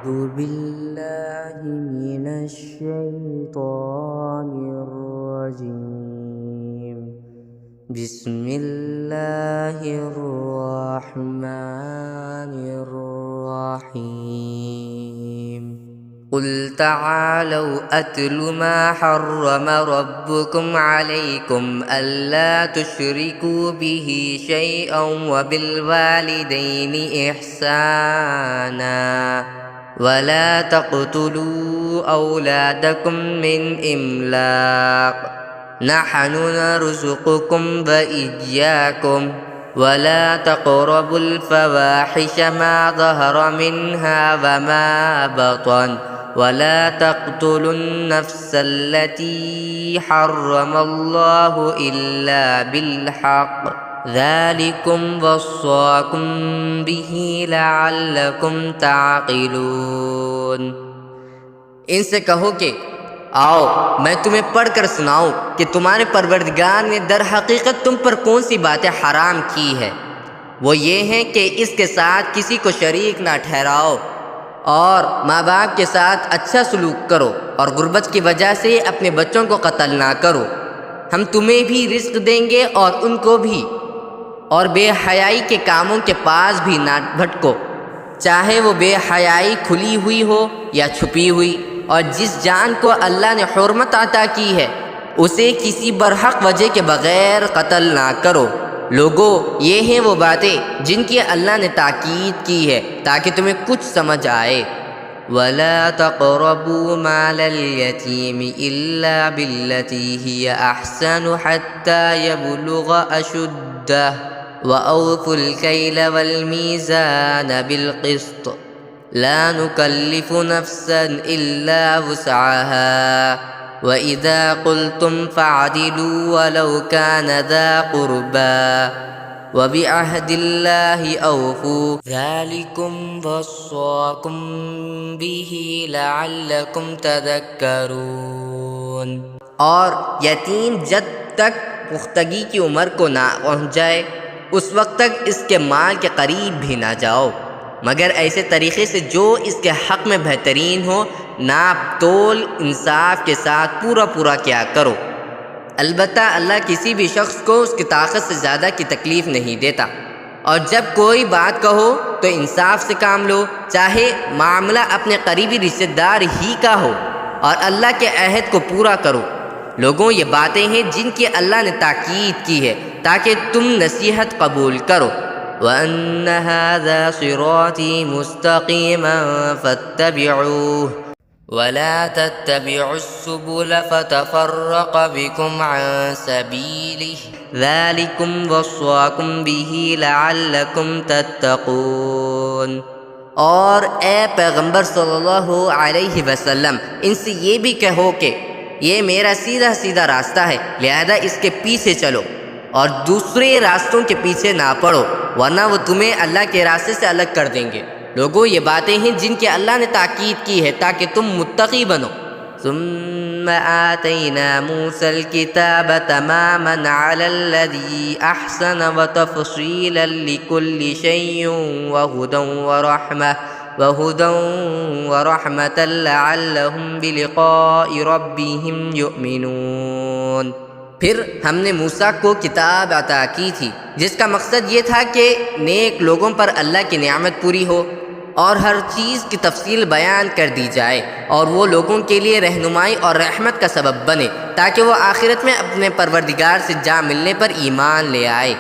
أعوذ بالله من الشيطان الرجيم. بسم الله الرحمن الرحيم. قل تعالوا أتل ما حرم ربكم عليكم ألا تشركوا به شيئا وبالوالدين إحسانا ولا تقتلوا أولادكم من إملاق نحن نرزقكم وإياكم ولا تقربوا الفواحش ما ظهر منها وما بطن ولا تقتلوا النفس التي حرم الله إلا بالحق ذلكم وصاكم به لعلكم تعقلون. ان سے کہو کہ آؤ میں تمہیں پڑھ کر سناؤں کہ تمہارے پروردگار نے در حقیقت تم پر کون سی باتیں حرام کی ہے. وہ یہ ہیں کہ اس کے ساتھ کسی کو شریک نہ ٹھہراؤ اور ماں باپ کے ساتھ اچھا سلوک کرو اور غربت کی وجہ سے اپنے بچوں کو قتل نہ کرو. ہم تمہیں بھی رزق دیں گے اور ان کو بھی. اور بے حیائی کے کاموں کے پاس بھی نہ بھٹکو، چاہے وہ بے حیائی کھلی ہوئی ہو یا چھپی ہوئی. اور جس جان کو اللہ نے حرمت عطا کی ہے اسے کسی برحق وجہ کے بغیر قتل نہ کرو. لوگو، یہ ہیں وہ باتیں جن کی اللہ نے تاکید کی ہے تاکہ تمہیں کچھ سمجھ آئے. وَلَا تَقْرَبُوا مَالَ الْيَتِيمِ إِلَّا بِالَّتِي هِيَ أَحْسَنُ حَتَّى يَبْلُغَ أَشُدَّهُ وَأَوْفُوا الْكَيْلَ وَالْمِيزَانَ بِالْقِسْطِ لَا نُكَلِّفُ نَفْسًا إِلَّا وُسْعَهَا وَإِذَا قُلْتُمْ فَاعْدِلُوا وَلَوْ كَانَ ذَا قُرْبَى وَبِعَهْدِ اللَّهِ أَوْفُوا ذَلِكُمْ وَصَّاكُمْ بِهِ لَعَلَّكُمْ تَذَكَّرُونَ. اور یتیم جب تک پختگی کی عمر کو نہ پہنچ جائے اس وقت تک اس کے مال کے قریب بھی نہ جاؤ مگر ایسے طریقے سے جو اس کے حق میں بہترین ہو. ناپ تول انصاف کے ساتھ پورا کیا کرو. البتہ اللہ کسی بھی شخص کو اس کی طاقت سے زیادہ کی تکلیف نہیں دیتا. اور جب کوئی بات کہو تو انصاف سے کام لو، چاہے معاملہ اپنے قریبی رشتہ دار ہی کا ہو، اور اللہ کے عہد کو پورا کرو. لوگوں، یہ باتیں ہیں جن کی اللہ نے تاکید کی ہے تاکہ تم نصیحت قبول کرو. وَأَنَّ هَذَا صِرَاطِي مُسْتَقِيمًا فَاتَّبِعُوهُ وَلَا تَتَّبِعُوا السُّبُلَ فَتَفَرَّقَ بِكُمْ عَنْ سَبِيلِهِ ذَلِكُمْ وَصَّاكُمْ بِهِ لَعَلَّكُمْ تَتَّقُونَ. اور اے پیغمبر صلی اللہ علیہ وسلم، ان سے یہ بھی کہو کہ یہ میرا سیدھا راستہ ہے، لہذا اس کے پیچھے چلو اور دوسرے راستوں کے پیچھے نہ پڑو ورنہ وہ تمہیں اللہ کے راستے سے الگ کر دیں گے. لوگوں، یہ باتیں ہیں جن کی اللہ نے تاکید کی ہے تاکہ تم متقی بنو. ثم آتینا موسى الكتاب تماما على الذي احسن وتفصيلا لكل شيء وهدى ورحمة لعلهم بلقاء ربهم يؤمنون. پھر ہم نے موسیٰ کو کتاب عطا کی تھی جس کا مقصد یہ تھا کہ نیک لوگوں پر اللہ کی نعمت پوری ہو اور ہر چیز کی تفصیل بیان کر دی جائے اور وہ لوگوں کے لیے رہنمائی اور رحمت کا سبب بنے تاکہ وہ آخرت میں اپنے پروردگار سے جا ملنے پر ایمان لے آئے.